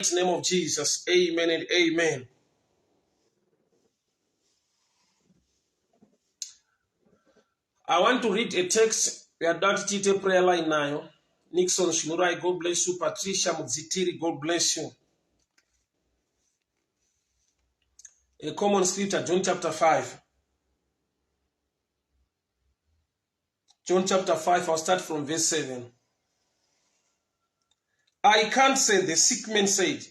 In the name of Jesus, amen and amen. I want to read a text. We are done to prayer line now. Nixon Shinurai, God bless you. Patricia Muzitiri, God bless you. A common scripture, John chapter 5. John chapter 5, I'll start from verse 7. I can't say, the sick man said,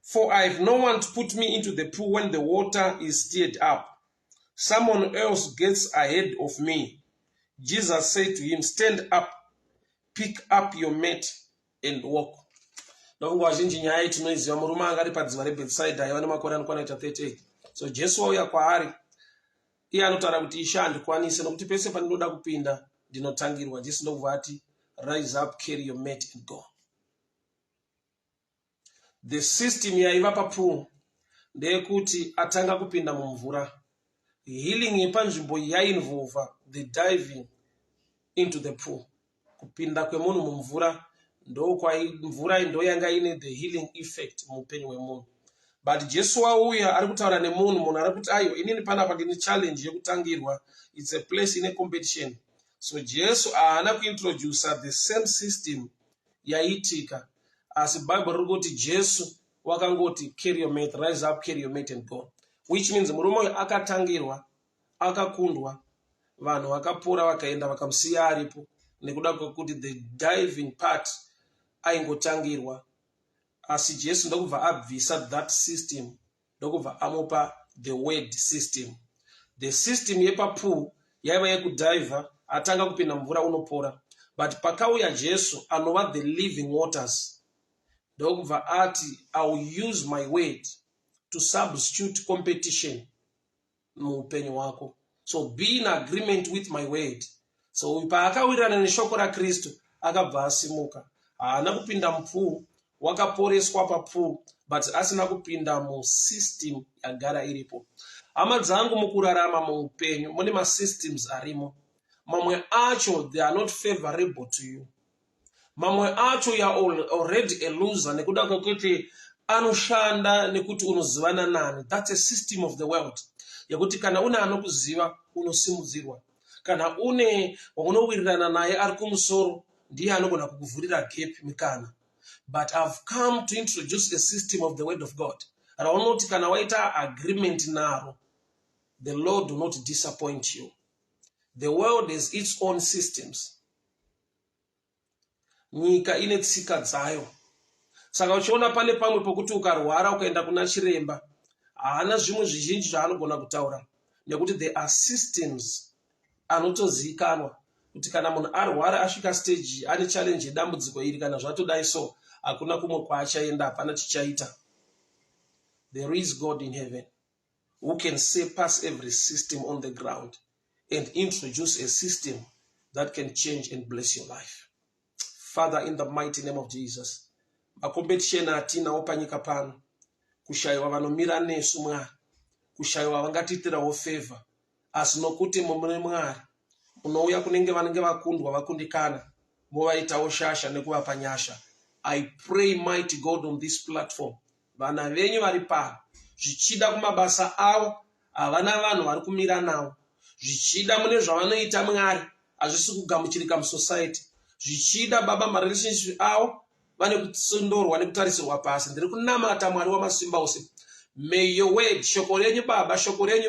for I have no one to put me into the pool when the water is stirred up. Someone else gets ahead of me. Jesus said to him, stand up, pick up your mat and walk. Ndovungu wazhinji nyaya tinoiziva murume anga ari padziva reBhetsaida aiva nemakore anokwana 38. So Jesu wauya kwaari, iye anotaura kuti ishe handikwanise nokuti pese pandinoda kupinda ndinotangirwa. Jesu ndobva ati rise up, carry your mat and go. The system yaiva papool ndeyekuti atanga kupinda mumvura. Healing yepanzvimbo yainvolva the diving into the pool. Kupinda kwemunhu mumvura mvura ndo yanga ine the healing effect muupenyu hwemunhu. But Jesu wauya ari kutaura nemunhu ari kuti ayo inini panapa ndine challenge yekutangirwa. It's a place in a competition. So Jesu haana kuintroduce the same system yaitika. As Bible riri kuti Jesu wakangoti carry your mat, rise up, carry your mat and go. Which means murume uyu akatangirwa, akakundwa, vanhu vakapora vakaenda vakamusiya aripo nekuda kwekuti the diving part aingotangirwa. Asi Jesu ndokubva abvisa that system, ndokubva amupa the word system. The system yepapool yaiva yekudhivha, atanga kupinda mvura unopora. But pakauya Jesu anova the living waters, ndokubva ati I will use my word to substitute competition muupenyu wako. So be in agreement with my word. So paakawirana neshoko raKristu akabva asimuka. Haana kupinda mupool, wakaporeswa papool, but asina kupinda musystem yagara iripo. Hama dzangu mukurarama muupenyu mune masystems arimo. Mamwe acho they are not favorable to you. Mamwe acho you are already a loser nekuda kwekuti anoshanda nekuti unozivana nani. That's a system of the world. Yakuti kana une anokuziva unosimudzirwa. Kana une unowirirana naye ari kumusoro ndiye anogona kukuvhurira gap mikana. But I've come to introduce a system of the word of God. Raunoti kana waita agreement naro, the Lord do not disappoint you. The world has its own systems. Nyika ine tsika dzayo. Saka uchiona pane pamwe pokuti ukarwara ukaenda kuna chiremba, haana zvimwe zvizhinji zvaanogona kutaura. Nekuti there are systems anotozikanwa kuti kana munhu arwara asvika stage ane challenge yedambudziko iri kana zvatodai so hakuna kumwe kwaachaenda, hapana chichaita. There is God in heaven who can surpass every system on the ground and introduce a system that can change and bless your life. Father, in the mighty name of Jesus, makompetition atinawo panyika pano, kushayiwa vanomira nesu Mwari, kushayiwa vangatiitirawo favor, asi nokuti mune Mwari munouya kunenge vanenge vakundwa vakundikana, movaitawo shasha nekuvapa nyasha. I pray, mighty God, on this platform, vana venyu vari pano, zvichida kumabasa avo havana vanhu vari kumira navo, zvichida mune zvavanoita Mwari hazvisi kugamuchirika musociety, zvichida Baba marelationship avo vane kutsondorwa nekutarisirwa pasi. Ndiri kunamata Mwari wamasimba ose. May your word, shoko renyu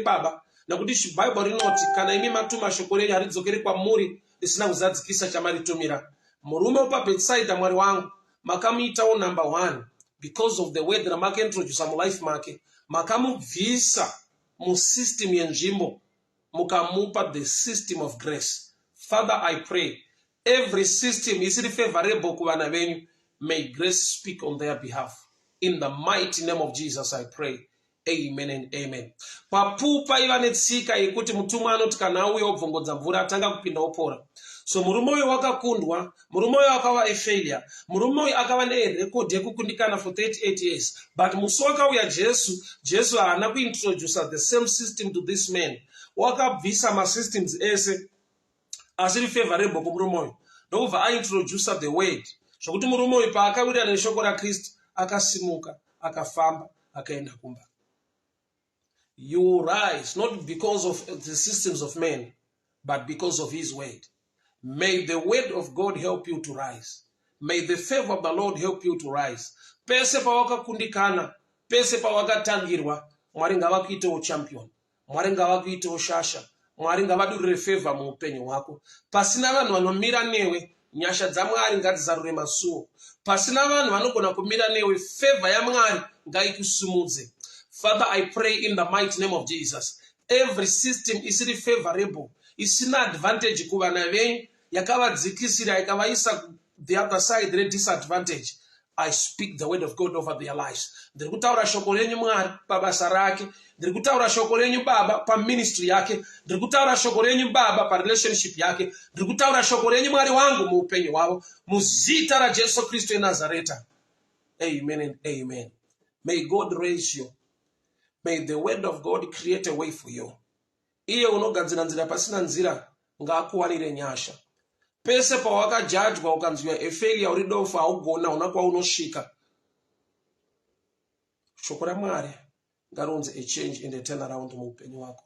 Baba, nekuti Bible rinoti kana imi matuma shoko renyu haridzokeri kwamuri risina kuzadzikisa chamaritumira. Murume wepaBhetsaida Mwari wangu makamuitawo number 1 because of the word ramakaintroduce mulife make, makamubvisa musystem yenzvimbo mukamupa the system of grace. Father, I pray every system isiri favorable kuvana venyu, may grace speak on their behalf. In the mighty name of Jesus I pray. Amen and amen. Papool paiva netsika yekuti mutumwa anoti kana auya obvongodza mvura atanga kupinda opora. So murume uyu wakakundwa, murume uyu akava a failure, murume uyu akava nerecord yekukundikana for 38 years. But musi wakauya Jesu haana kuintroduce the same system to this man. Wakabvisa masystems ese asiri favorable kumurume uyu. Ndokubva aintroduce the word. Zvokuti murume uyu paakawirana neshoko raKristu akasimuka, akafamba akaenda kumba. You rise not because of the systems of men, but because of his word. May the word of God help you to rise. May the favor of the Lord help you to rise. Pese pawakakundikana, pese pawakatangirwa, Mwari ngavakuitewo champion, Mwari ngavakuitewo shasha, Mwari ngavadurire favor muupenyu hwako. Pasina vanhu vanomira newe, nyasha dzaMwari ngadzizarure masuo. Pasina vanhu vanogona kumira newe, favor yaMwari ngaikusumudze. Father, I pray in the mighty name of Jesus. Every system is favorable. Isina advantage kuvana venyu, yakavadzikisira yakavaisa the other side, the disadvantage. I speak the word of God over their lives. Ndiri kutaura shoko renyu Mwari pabasa rake, ndiri kutaura shoko renyu Baba pa ministry yake, ndiri kutaura shoko renyu Baba pa relationship yake, ndiri kutaura shoko renyu Mwari wangu muupenyu wavo, muzita ra Jesu Kristu eNazareta. Amen and amen. May God raise you. May the word of God create a way for you. Iye unogadzira nzira pasina nzira ngaakuwanire nyasha. Pese pawakajajwa ukanzwa efailure uri dofu haugona una kwaunosvika. Shoko raMwari ngaronze a change and a turnaround muupenyu wako.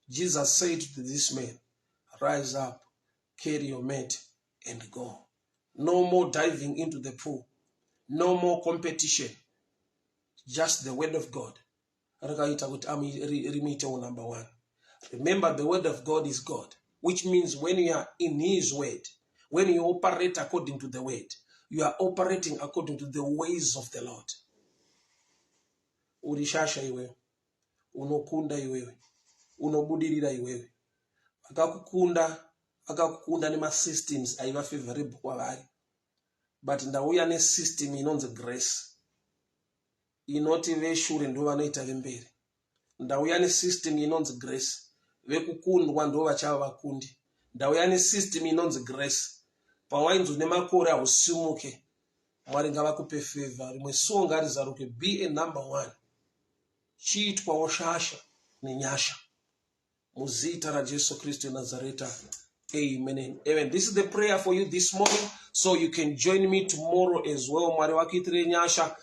Jesus said to this man, rise up, carry your mat and go. No more diving into the pool. No more competition. Just the word of God. Number one. Remember, the word of God is God, which means when you are in his word, when you operate according to the word, you are operating according to the ways of the Lord. Urishasha iwewe, unokunda iwewe, unobudirira iwewe. Akakukunda nema systems aiva favorable kwavari. But ndauya ne system inonzi grace. Inoti veshure ndo vanoita vemberi. Ndauya ne system inonzi grace. Vekukundwa ndo vachava vakundi. Ndauya ne system inonzi grace. Pawainzwa nemakore hausimuke, Mwari ngavakupe favor. Rimwe suo ngarizaruke. Be a number one. Chiitwawo shasha nenyasha. Muzita ra Jesu Kristu eNazareta. Amen and amen. This is the prayer for you this morning, so you can join me tomorrow as well. Mwari vakitire nyasha.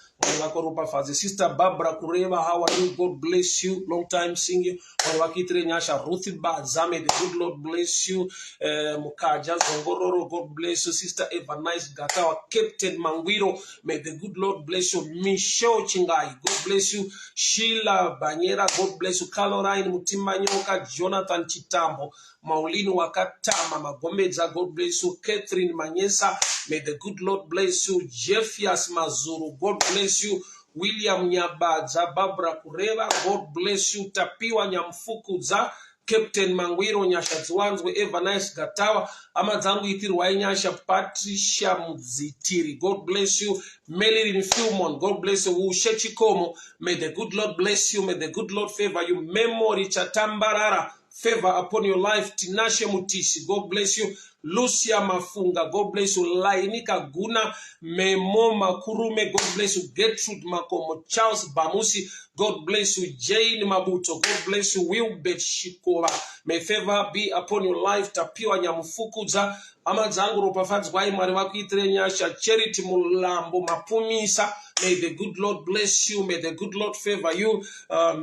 Sister Barbara Kureva, how are you? God bless you. Long time seeing you. Ruth Bazame, the good Lord bless you. Mukaja Zongororo, God bless you. Sister Evangelist Gatawa, Captain Mangwiro, may the good Lord bless you. Michelle Chingai, God bless you. Sheila Banyera, God bless you. Caroline Mutimanyoka, Jonathan Chitambo, Maulino Wakatama, Magomeza, God bless you. Catherine Manyesa, may the good Lord bless you. Jeffias Mazuru, God bless you. William Nyabaza, Barbara Kureva, God bless you. Tapiwa Nyamfukuza, Captain Mangwiro Nyashatzwanzwe, Evangelist Gatawa, Amazangu Itirwa Nyasha, Patricia Muzitiri, God bless you. Melody Filmon, God bless you. Ushechikomo, may the good Lord bless you. May the good Lord favor you. Memory Chatambarara, favor upon your life. Tinashe Mutisi, God bless you. Lucia Mafunga, God bless you. Lainika Guna, Memo Makurume, God bless you. Gertrude Makomo, Charles Bamusi, God bless you. Jane Mabuto, God bless you. Wilbert Shikola, may favor be upon your life. Tapiwa Nyamufukuza, Amazangu Ropafadzwa Mwari vakuitire nyasha. Charity Mulambo Mapumisa, may the good Lord bless you. May the good Lord favor you.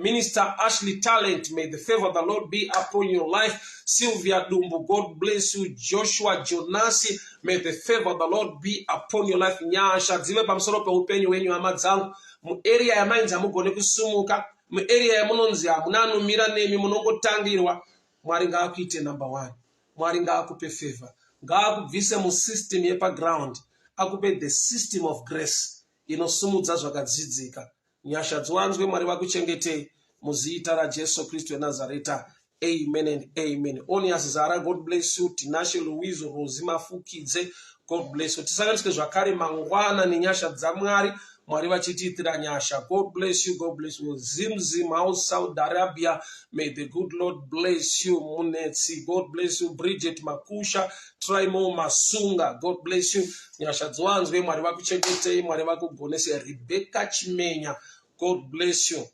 Minister Ashley Talent, may the favor of the Lord be upon your life. Sylvia Dumbo, God bless you. Joshua Jonasi, may the favor of the Lord be upon your life. Nyasha dzive pamusoro peupenyu wenyu amadzangu. Mu area ya mainzi amugone kusumuka. Mu area ya munonzi amunanumira nemi munongotangirwa. Mwari ngaakuite number one. Mwari ngaakupe favor. Ngaakubvise mu system yepa ground. Akupe the system of grace. Inosumudza zvakadzidzika. Nyasha dziwanzwe Mwari vakuchengetei. Muzita ra Jesu Kristu eNazareta. Amen and amen. Onias Zara, God bless you. Tinashe Louise Rosima Fukidze, God bless you. Tisanganiske zvakare mangwana nenyasha dzaMwari. Mwari vachitiitira nyasha. God bless you. God bless you. Zimzim House, Saudi Arabia. May the good Lord bless you. Munetsi, God bless you. Bridget Makusha, Traimo Masunga, God bless you. Nyasha dzwanzwe Mwari vakuchengetei. Mwari vakugonese. Rebecca Chimenya, God bless you.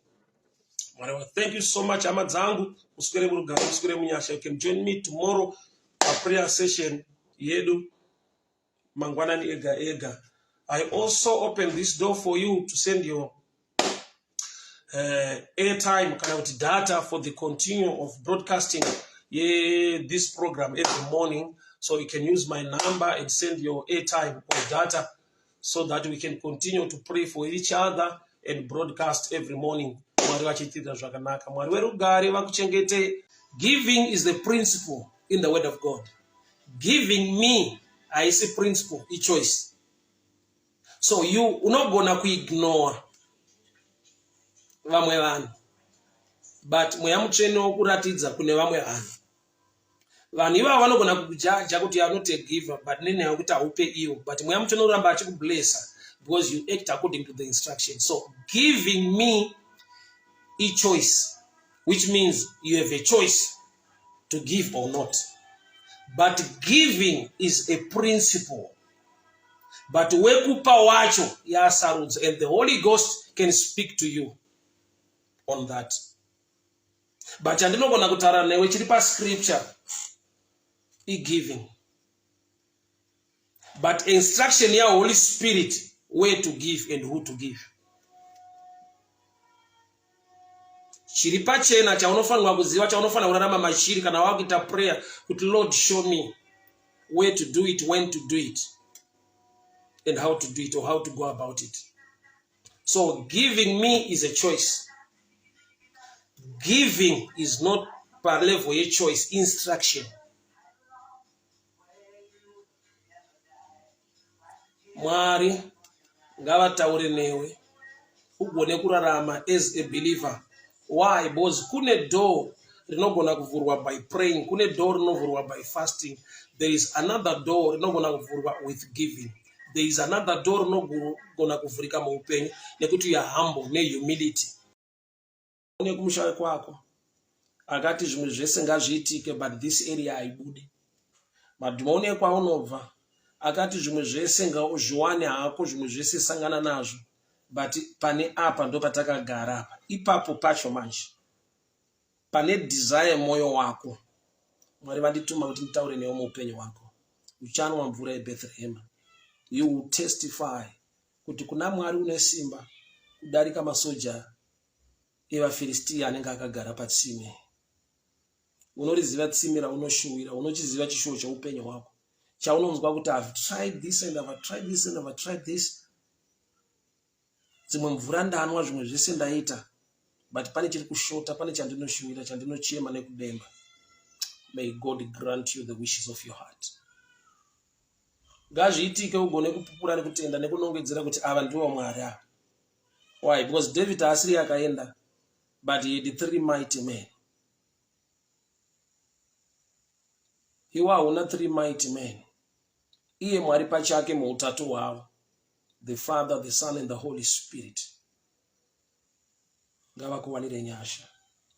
Thank you so much, Amadzangu. You can join me tomorrow, a prayer session. Yedu Mangwanani Ega Ega. I also open this door for you to send your airtime kana kuti data for the continuum of broadcasting this program every morning, so you can use my number and send your airtime or data so that we can continue to pray for each other and broadcast every morning. Giving is the principle in the word of God. Giving me, I see principle, a choice. So you not gonna ignore vamwe vanhu, but muyamutreni wokuratidza kune vamwe vanhu. Vanhu ivavo vanogona kukujaja kuti you are not a giver, but nenyaya yekuti haupe iwo, but muyamutreni unoramba achikublessa because you act according to the instruction. So giving me a choice, which means you have a choice to give or not. But giving is a principle. But wekupa wacho yasarudza, and the Holy Ghost can speak to you on that. But chandinogona kutaura newe chiri pascripture giving. But instruction ya Holy Spirit where to give and who to give. Chiri pachena chaunofanirwa kuziva, chaunofanirwa kurarama mashiri kana wakuita prayer kuti Lord show me where to do it, when to do it, and how to do it or how to go about it. So giving me is a choice. Giving is not per level a choice, instruction. Mwari ngavataure newe ugone kurarama as a believer. Why? Because kune door rinogona kuvhurwa by praying, kune door rinovhurwa by fasting. There is another door rinogona kuvhurwa with giving. There is another door rinogona kuvhurika muupenyu nekuti you are humble nehumility. Kumushawe kwako akati zvimwe zvese ngazviitike but this area haibude. Madhimoni kwaunobva akati zvimwe zvese ngazviwane hako, zvimwe zvese sangana nazvo, but pane apa ndo patakagara apa. Ipapo pacho manje pane desire moyo wako. Mwari vandituma kuti nditaure newe muupenyu wako. Uchanwa mvura yeBethlehem. You will testify kuti kuna Mwari une simba kudarika masoja evaFilistia anenge akagara patsime. Unoriziva tsime raunoshuwira, unochiziva chishuwo cheupenyu hwako, chaunonzwa kuti I've tried this and I've tried this and I've tried this. Dzimwe mvura ndanwa, zvimwe zvese ndaita, but pane chiri kushota, pane chandinoshuwira, chandinochema nekudemba. May God grant you the wishes of your heart. Ngazviitike ugone kupupura nekutenda nekunongedzera kuti ava ndiwo Mwari ava. Why? Because David haasiri akaenda, but he had 3 mighty men. Iwa hauna 3 mighty men. Iye Mwari pachake muutatu hwavo, the Father, the Son and the Holy Spirit. Ngavakuwanire nyasha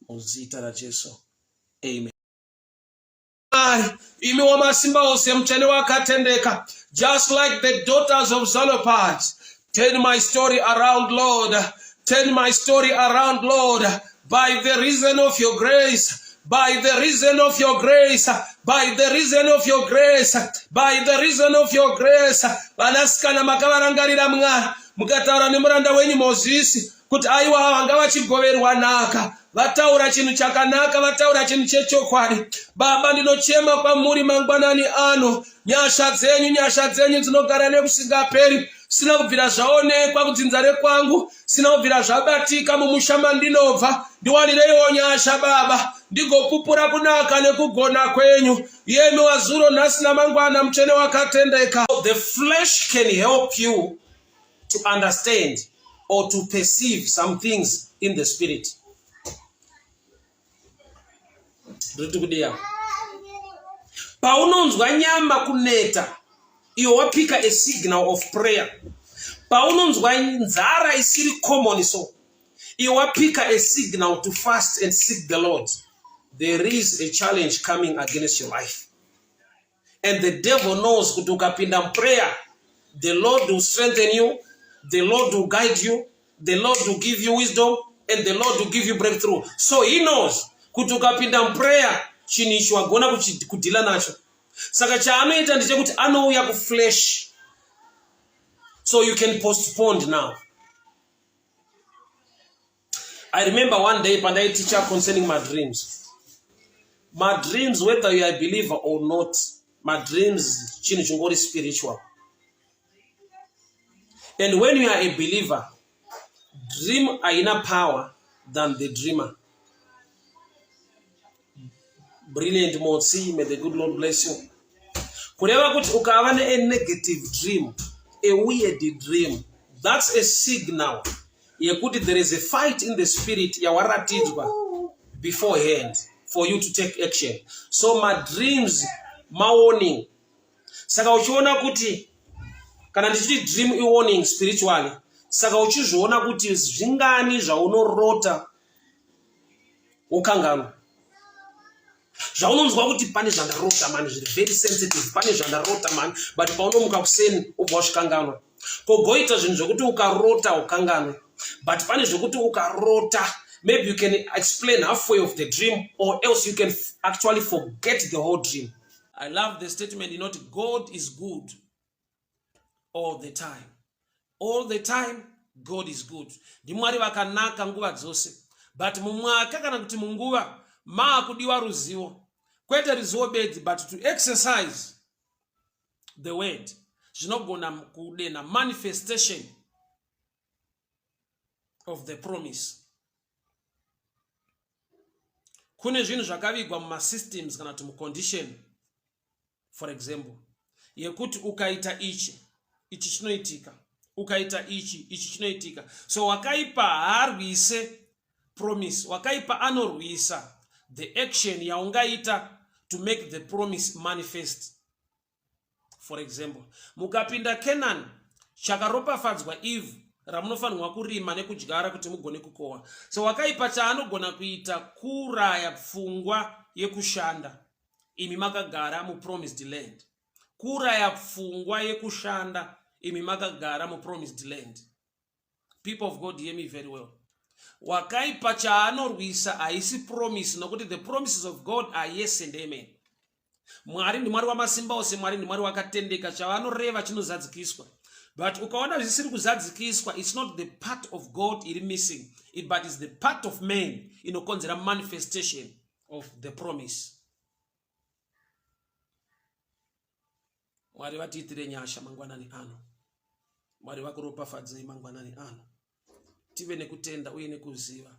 muzita raJesu. Amen. Imi wamasimba ose mchane wakatendeka, just like the daughters of Zelophehad. Turn my story around, Lord. Turn my story around, Lord. By the reason of your grace. By the reason of your grace. By the reason of your grace. By the reason of your grace. Vanasikana makavarangarira mwa mukataura nemuranda wenyu Mozisi kuti aiwa vanga vachigoverwa naka, vataura chinhu chakanaka, vataura chinhu chechokwadi. Baba, ndinochema kwamuri mangwanani ano, nyasha dzenyu dzinogara nekusingaperi. Sina kubvira zvaonekwa kudzinzare kwangu, sina kubvira zvabatika mumusha ndinobva. Ndiwanireiwo nyasha Baba, ndigopupura kunaka nekugona kwenyu. Yemi wazuro nhasi namangwana muchene wakatendeka. The flesh can help you to understand or to perceive some things in the spirit. Paunonzwa nyama kuneta, iwo wapika a signal of prayer. Paunonzwa nzara isiri common so, iwo wapika a signal to fast and seek the Lord. There is a challenge coming against your life. And the devil knows kuti ukapinda prayer, the Lord will strengthen you, the Lord will guide you, the Lord will give you wisdom, and the Lord will give you breakthrough. So he knows kuti ukapinda prayer chinisho agona kudila nacho. Saka chaanoita ndechekuti anouya kuflesh, so you can postpone now. I remember one day pandai teacher concerning my dreams. My dreams, whether you are a believer or not, my dreams chinhu chingori spiritual. And when you are a believer, dream haina power than the dreamer. Brilliant Motsi, may the good Lord bless you. Kureva kuti ukava a negative dream, a weird dream, that's a signal. There is a fight in the spirit beforehand for you to take action. So my dreams, my warning. Saka uchiona kuti kana ndichiti dream I warning spiritually. Saka uchizviona kuti zvingani zvaunorota ukangano. Zvaunonzwa kuti pane zvandarota man, zviri very sensitive, pane zvandarota man, but paunomuka kuseni ubva usvikangano. Kogoita zvinhu zvokuti ukarota ukangano, but pane zvokuti ukarota, maybe you can explain halfway of the dream, or else you can actually forget the whole dream. I love the statement, you know, God is good all the time. All the time, God is good. Ndimwari vakanaka nguva dzose. But mumwaka kana kuti munguva maakudiwa ruzivo. Kwete ruzivo bedzi, but to exercise the word. Zvinogona kudena manifestation of the promise. Kune zvinhu zvakavigwa muma systems kana kuti condition. For example, yekuti ukaita ichi chinoitika. Ukaita ichi chinoitika. So wakaipa harwise promise. Wakaipa anorwisa the action yaungaita to make the promise manifest. For example, mukapinda Canaan, chakaropafadzwa Eve, ramunofanirwa kurima nekudyara kuti mugone kukohwa. So wakaipa chaanogona kuita kuraya pfungwa yekushanda. Imi makagara mu promised land. Kuraya pfungwa yekushanda. Imi makagara mu promised land. People of God, hear me very well. Wakaipa chaanorwisa haisi promise, nokuti the promises of God are yes and amen. Mwari ndi mwari wamasimba ose, mwari ndi mwari wakatendeka, chavanoreva chinozadzikiswa. But ukaona zvisiri kuzadzikiswa, it's not the part of God iri missing, but it's the part of man inokonzera manifestation of the promise. Mwari vatiitire nyasha mangwanani ano. Mwari vakuropafadzei mangwanani ano. Tive nekutenda uye nekuziva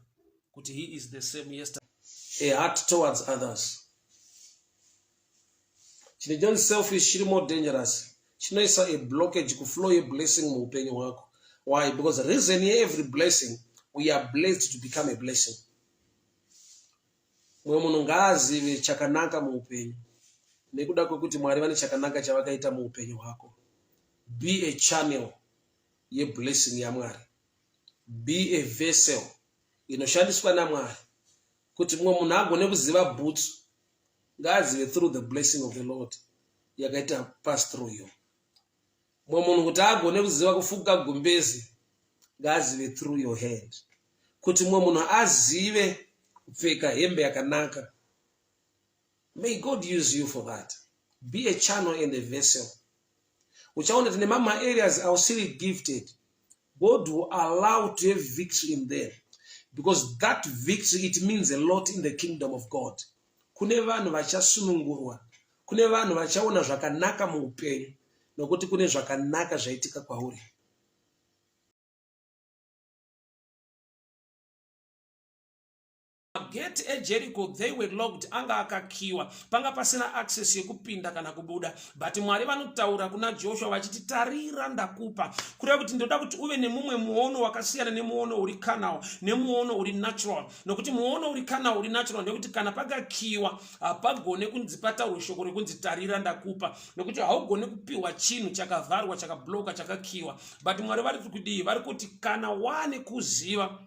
kuti he is the same yesterday. A heart towards others. Chinhu selfish chiri more dangerous. Chinoisa a blockage kuflow a blessing muupenyu hwako. Why? Because the reason every blessing, we are blessed to become a blessing. Mwe munhu ngaazive chakanaka muupenyu. Nekuda kwekuti Mwari vane chakanaka chavakaita muupenyu hwako. Be a channel ye blessing ya Mwari. Be a vessel inoshandiswa naMwari kuti mwe munhu agone kuziva bhutsu ngaazive through the blessing of the Lord yakaita pass through you. Mwe munhu kuti agone kuziva kufuka gumbezi ngaazive through your hand. Kuti mwe munhu azive kupfeka hembe yakanaka. May God use you for that. Be a channel and a vessel. Uchaona tine mama areas are still gifted. God will allow to have victory in them. Because that victory, it means a lot in the kingdom of God. Kune vanhu vachasunungurwa. Kune vanhu vachaona zvakanaka muupenyu. Nokuti kune zvakanaka zvaitika kwauri. Gate e Jericho, they were locked, anga akakiwa, panga pasina access yekupinda kana kubuda. But Mwari vanotaura kuna Joshua vachiti tarira ndakupa. Kureva kuti ndoda kuti uve nemumwe muono wakasiyana nemuono uri carnal, nemuono uri natural. Nokuti muono uri carnal uri natural ndekuti kana pakakiwa apagone kunzipata rushoko rekunzi tarira ndakupa. Nokuti haugone kupiwa chinhu chakavharwa, chakabloka, chakakiwa. But Mwari vari kudii, vari kuti kana wane kuziva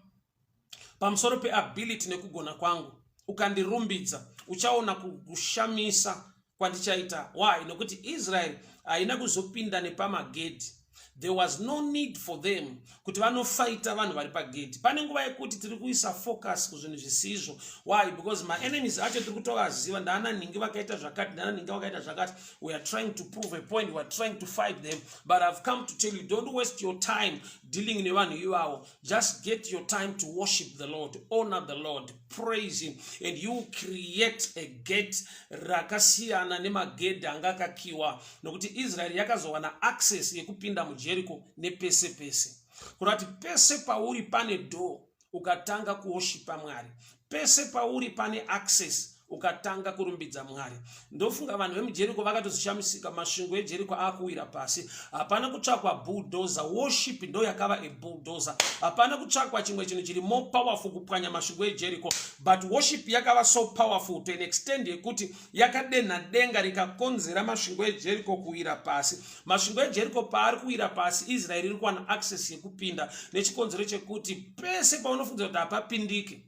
pamusoro pe-ability nekugona kwangu, ukandirumbidza, uchaona kushamisa kwandichaita. Why? Nokuti Israel haina kuzopinda nepamagedhi. There was no need for them kuti vanofighta vanhu vari pagate. Pane nguva yekuti tiri kuisa focus kuzvinhu zvisizvo. Why? Because my enemies acho tiri kutovaziva, ndana ningi vakaita zvakati, ndana ningi vakaita zvakati. We are trying to prove a point, we are trying to fight them. But I've come to tell you, don't waste your time dealing nevanhu ivavo. Just get your time to worship the Lord, honor the Lord, praise him, and you create a gate rakasiyana nemagedhe angakakiwa, nokuti Israel yakazowana access yekupinda muJericho nepese pese. Kurati pese pauri pane door ukatanga kuwoshipa Mwari, pese pauri pane access ukatanga kurumbidza Mwari. Ndofunga vanhu vemuJericho vakatozishamisika, masvingo eJericho akuwira pasi. Hapana kutsvakwa bulldozer, worship ndo yakava a bulldozer. Hapana kutsvakwa chimwe chinhu chiri more powerful kupwanya masvingo eJericho, but worship yakava so powerful to an extent yekuti yakadenha denga rikakonzera masvingo eJericho kuwira pasi. Masvingo eJericho paari kuwira pasi, Israel iri kuwana access yekupinda nechikonzero chekuti pese paunofunga kuti hapapindiki,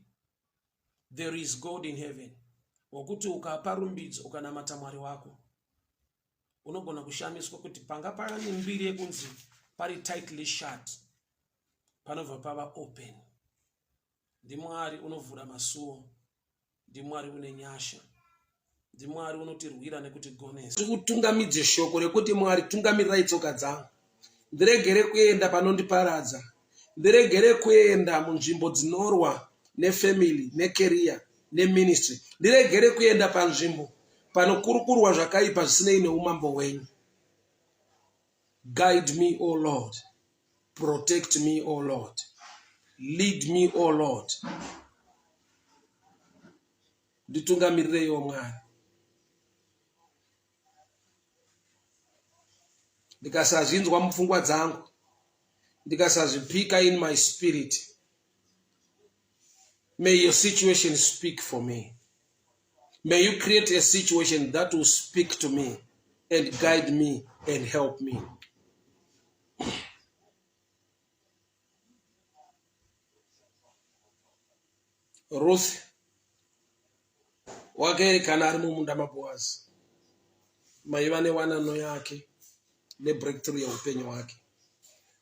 there is God in heaven. Wokuti ukapa rumbidzo ukanamata Mwari wako, unogona kushamiswa kuti panga pane mbiri yekunzi pari tightly shut, panobva pava open. Ndi Mwari unovhura masuo, ndi Mwari une nyasha, ndi Mwari unotirwira nekutigonesa. Tikutungamidze shoko rekuti Mwari tungamirai tsoka dzangu, ndiregere kuenda panondiparadza, ndiregere kuenda munzvimbo dzinorwa nefamily, necareer, neministry, ndiregere kuenda panzvimbo panokurukurwa zvakaipa zvisinei neumambo wenyu. Guide me, O Lord. Protect me, O Lord. Lead me, O Lord. Nditungamirire yo Mwari. Ndikasazvinzwa mupfungwa dzangu, ndikasazvipika in my spirit, may your situation speak for me. May you create a situation that will speak to me and guide me and help me. Ruth wakaerekana ari mumunda maBhoazi, maiva newanano yake nebreakthrough yeupenyu hwake.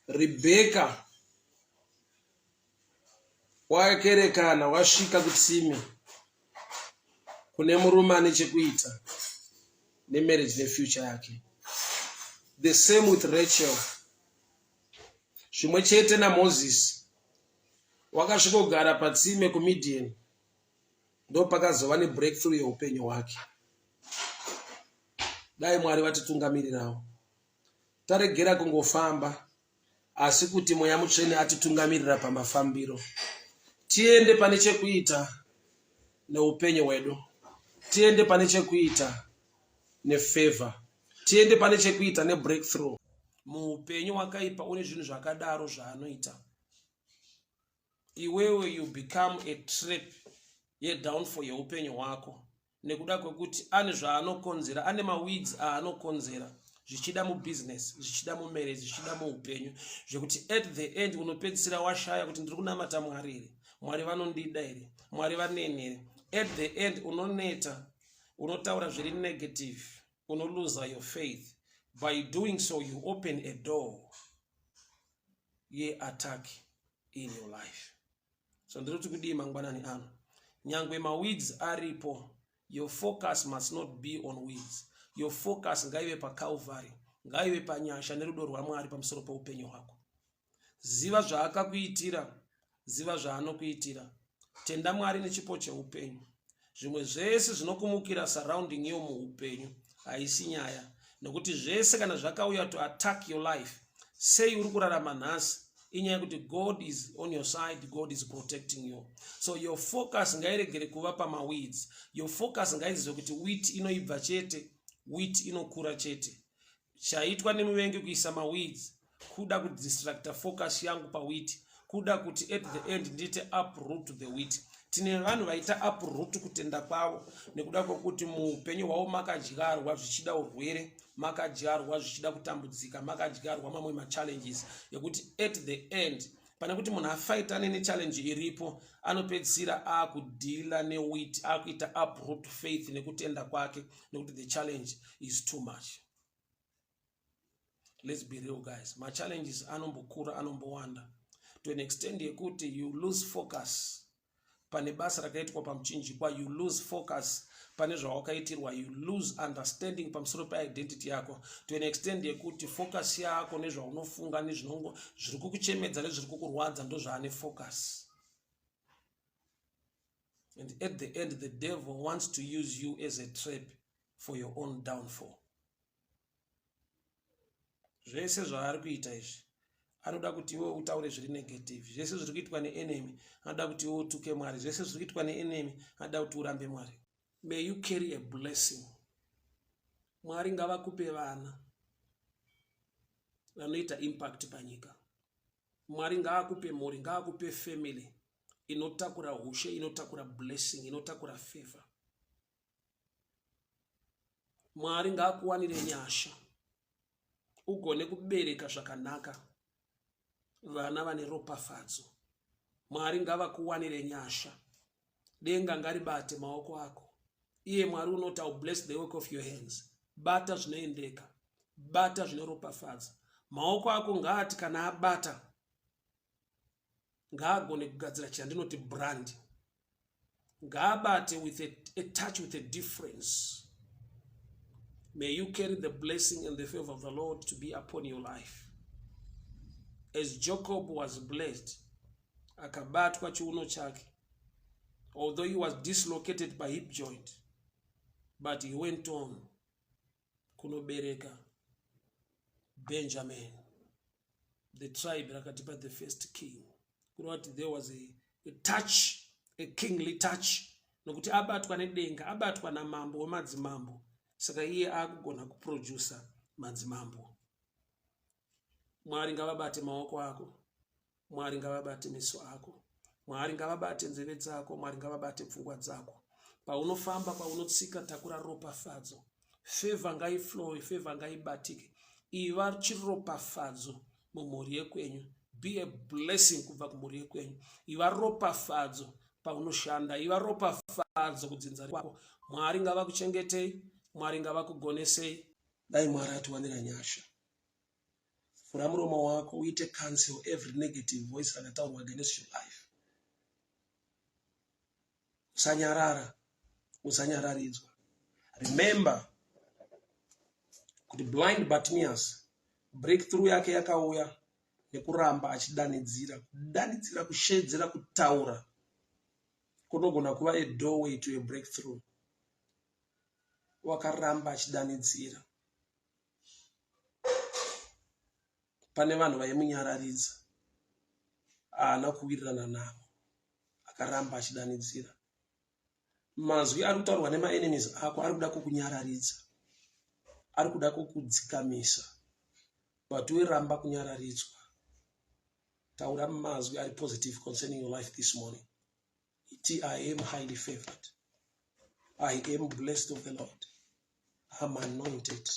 Rebeka wakaerekana wasvika kutsime kune murume ane chekuita nemarriage nefuture yake. The same with Rachel. Zvimwe chete naMoses, wakasvikogara patsime kuMidian, ndo pakazova nebreakthrough yeupenyu hwake. Dai Mwari vatitungamirirawo. Taregera kungofamba, asi kuti Mweya Mutsvene atitungamirira pamafambiro. Tiende pane chekuita neupenyu hwedu, tiende pane chekuita nefavor, tiende pane chekuita nebreakthrough. Muupenyu wakaipa une zvinhu zvakadaro zvaanoita, iwewe you become a trap yedownfall yeupenyu hwako, nekuda kwekuti ane zvaanokonzera, ane maweeds aanokonzera, zvichida mubusiness, zvichida mumarriage, zvichida muupenyu, zvekuti at the end unopedzisira washaya kuti ndiri kunamata Mwari here, Mwari vanondida here, Mwari vaneni here. At the end unoneta, unotaura zviri negative, unolose your faith. By doing so you open a door ye attack in your life. So ndiri kuti kudii mangwanani ano, nyangwe maweeds aripo, your focus must not be on weeds. Your focus ngaive pa Calvary, ngaive pa nyasha nerudo rwaMwari pamusoro paupenyu hwako. Ziva zvaakakuitira, ziva zvaanokuitira. Tenda Mwari nechipo cheupenyu. Zvimwe zvese zvinokumukira surrounding you muupenyu haisi nyaya, nokuti zvese kana zvakauya to attack your life, sei uri kurarama nhasi, inyaya kuti God is on your side, God is protecting you. So your focus ngairegere kuva pamaweeds. Your focus ngaizive kuti wheat inoibva chete, wheat inokura chete. Chaitwa nemuvengi kuisa maweeds kuda kudistracta focus yangu pawheat, kuda kuti at the end ndite uproot the wheat. Tine vanhu vaita uproot kutenda kwavo nekuda kwokuti muupenyu hwavo makadyarwa zvichida urwere, makadyarwa zvichida kutambudzika, makadyarwa mamwe machallenges yekuti at the end pane kuti munhu afaitane nechallenge iripo, anopedzisira akudhila newheat, akuita uproot faith nekutenda kwake, nekuti the challenge is too much. Let's be real, guys. My challenges anombokura anombowanda to an extent yekuti you lose focus pane basa rakaitwa pamuchinjikwa, you lose focus pane zvawakaitirwa, you lose understanding pamusoro pe-identity yako to an extent yekuti focus yako nezvaunofunga nezvinongo zviri kukuchemedza nezviri kukurwadza ndo zvaane focus. And at the end, the devil wants to use you as a trap for your own downfall. Zvese zvaari kuita izvi anoda kuti iwe utaure zviri negative. Zvese zviri kuitwa ne-enemy anoda kuti iwe utuke Mwari. Zvese zviri kuitwa ne-enemy anoda kuti urambe Mwari. May you carry a blessing. Mwari ngavakupe vana vanoita impact panyika. Mwari ngavakupe mhuri, ngavakupe family inotakura ushe, inotakura blessing, inotakura favor. Mwari ngavakuwanire nyasha ugone kubereka zvakanaka vana vane ropafadzo. Mwari ngavakuwanire nyasha, denga ngaribate maoko ako. Iye Mwari unoti I'll bless the work of your hands. Bata zvinoendeka, bata zvine ropafadza. Maoko ako ngaati kana abata ngaagone kugadzira chandinoti brand. Ngaabate with a touch with a difference. May you carry the blessing and the favor of the Lord to be upon your life. As Jacob was blessed, akabatwa chiuno chake, although he was dislocated by hip joint, but he went on kunobereka Benjamin, the tribe rakatipa the first king. There was a touch, a kingly touch. Nokuti abatwa nedenga, abatwa na mambo wemadzimambo. Saka iye akugona kuproducer madzimambo. Mwari ngavabate maoko ako, Mwari ngavabate meso ako, Mwari ngavabate nzeve dzako, Mwari ngavabate pfungwa dzako. Paunofamba, paunotsika, takura ropafadzo. Favor ngaiflow, favor ngaibatike. Iva chiropafadzo mumhuri yekwenyu. Be a blessing kubva kumhuri yekwenyu. Iva ropafadzo paunoshanda, iva ropafadzo kudzinza kwako. Mwari ngavakuchengetei, Mwari ngavakugonesei. Dai Mwari atiwanira nyasha. Fura muromo wako uite cancel every negative voice rakataurwa against your life. Usanyarara, usanyararidzwa. Remember kuti blind Bartimaeus breakthrough yake yakauya nekuramba achidanidzira, kudanidzira, kushedzera, kutaura kunogona kuva a doorway to a breakthrough. Wakaramba achidanidzira. Pane vanhu vaimunyararidza, haana kuwirirana navo, akaramba achidanidzira. Mazwi ari kutaurwa nema-enemies ako ari kuda kukunyararidza, ari kuda kukudzikamisa, but wiramba kunyararidzwa. Taura mazwi ari positive concerning your life this morning. I am highly favored. I am blessed of the Lord. I am anointed.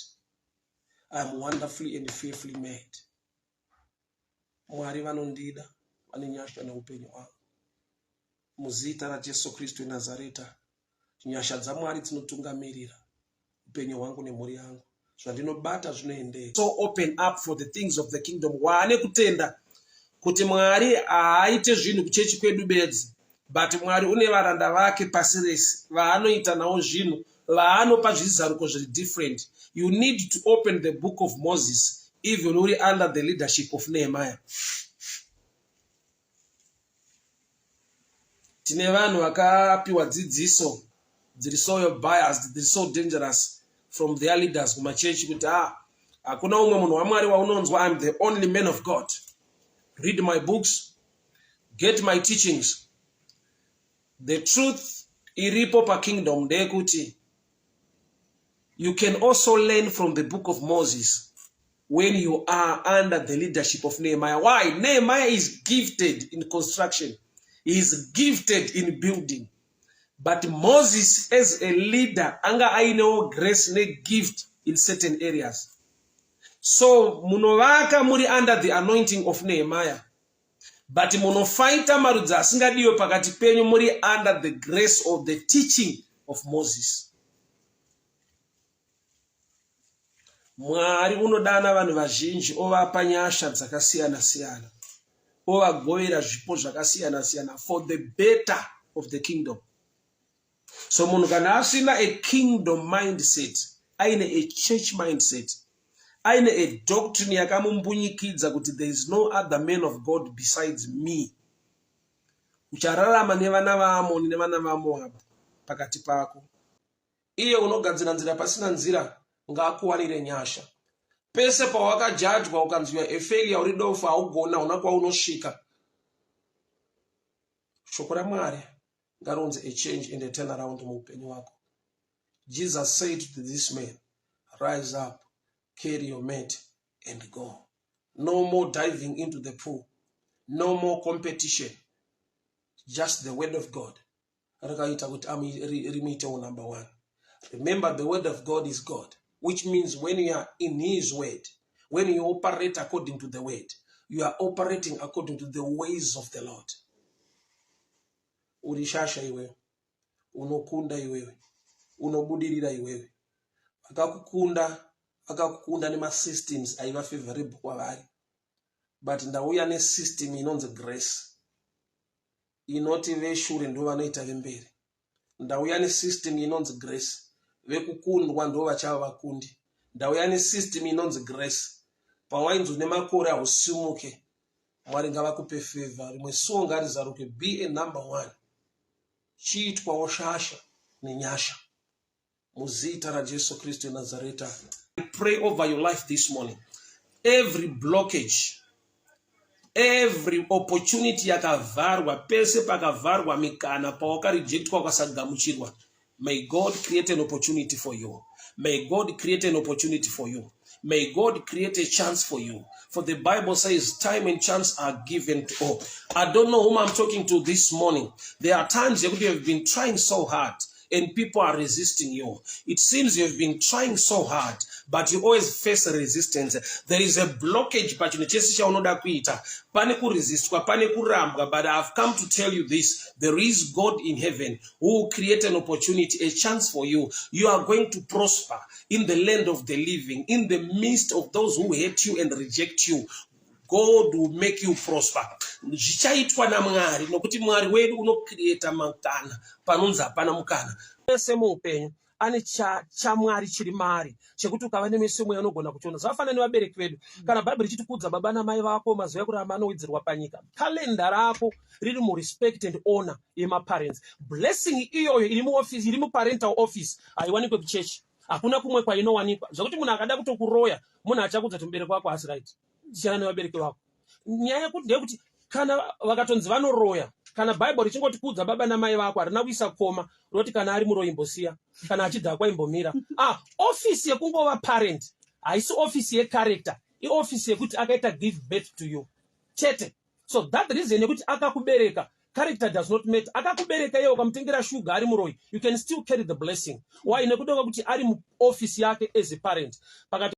I am wonderfully and fearfully made. Mwari vanondida, vane nyasha neupenyu hwangu. Muzita raJesu Kristu weNazareta, nyasha dzaMwari dzinotungamirira upenyu hwangu nemhuri yangu. Zvandinobata zvinoendeka. So open up for the things of the kingdom. Waane kutenda kuti Mwari haaite zvinhu kuchechi kwedu bedzi, but Mwari une varanda vake pasi rese vaanoita nawo zvinhu, vaanopa zvizaruko zviri different. You need to open the book of Moses, even under the leadership of Nehemiah. Tine vanhu vakapiwa dzidziso dziri so biased, dziri so dangerous from their leaders kumachechi kuti hakuna umwe munhu waMwari waunonzwa. I'm the only man of God. Read my books, get my teachings. The truth iripo pa kingdom ndeyekuti you can also learn from the book of Moses when you are under the leadership of Nehemiah. Why? Nehemiah is gifted in construction. He is gifted in building. But Moses as a leader, anga ainewo grace ne gift in certain areas. So munovaka muri under the anointing of Nehemiah. But munofaita marudzi asingadiwe pakati penyu muri under the grace of the teaching of Moses. Mwari unodana vanhu vazhinji ovapa nyasha dzakasiyana siyana, ovagovera zvipo zvakasiyana siyana for the better of the kingdom. So munhu kana asina a kingdom mindset, aine a church mindset, aine a doctrine yakamumbunyikidzwa kuti there is no other man of God besides me, uchararama nevana vaAmoni nevana vaMoabhu pakati pako. Iye unogadzira nzira pasina nzira ngaakuwanire nyasha. Pese pawakajajwa ukanziwa a failure uri dofu haugona una kwaunosvika. Shoko raMwari ngaronze a change and a turnaround muupenyu wako. Jesus said to this man, rise up, carry your mat and go. No more diving into the pool. No more competition. Just the word of God. Number one. Remember, the word of God is God, which means when you are in his word, when you operate according to the word, you are operating according to the ways of the Lord. Urishasha iwewe, unokunda iwewe, unobudirira iwewe. Vakakukunda nema systems aiva favorable kwavari. But ndauya ne system inonzi grace. Inoti veshure ndo vanoita vemberi. Ndauya ne system inonzi grace. Vekukundwa ndo vachava vakundi. Ndauya ne system inonzi grace. Pawainzwa nemakore ausimuke, Mwari ngavakupe favor. Rimwe suo ngarizaruke, be a number one. Chiitwawo shasha nenyasha. Muzita ra Jesu Kristu Nazareta. I pray over your life this morning. Every blockage, every opportunity yakavarwa, pese pakavarwa mikana, pawaka rejectwa kwasagamuchirwa. May God create an opportunity for you. May God create an opportunity for you. May God create a chance for you. For the Bible says time and chance are given to all. I don't know whom I'm talking to this morning. There are times you have been trying so hard and people are resisting you. It seems you've been trying so hard, but you always face resistance. There is a blockage, but but I've come to tell you this. There is God in heaven who will create an opportunity, a chance for you. You are going to prosper in the land of the living, in the midst of those who hate you and reject you. God will make you prosper. Zvichaitwa naMwari nokuti Mwari wedu unocreate makana panonzi hapana mukana. Pese muupenyu ane chamwari chiri mari chekuti ukava nemeso mweya unogona kuchiona. Zvafana nevabereki vedu. Kana Bhaibheri ichitikudza baba namai vako mazuva ekurarama anowedzerwa panyika, kalenda rako riri respect and honor yemaparents. Blessing iyoyo iri muoffice, iri muparental office haiwanikwe kuchechi. Hakuna kumwe kwainowanikwa. Zvakuti munhu akada kutokuroya, munhu achakudza kuti mubereki wako hasi right. Chana nevabereki vako. Nyaya yekuti ndeyekuti kana vakatonzi vanoroya, kana Bhaibheri richingotikudza baba namai vako harina kuisa koma roti kana ari muroyi imbosiya, kana achidhakwa imbomira. Office yekungova parent haisi office yecharacter, ioffice yekuti akaita give birth to you chete. So that reason yekuti akakubereka, character does not matter. Akakubereka yeye ukamutengera sugar ari muroyi, you can still carry the blessing. Why? Nekuti ari mu office yake as a parent. Pakati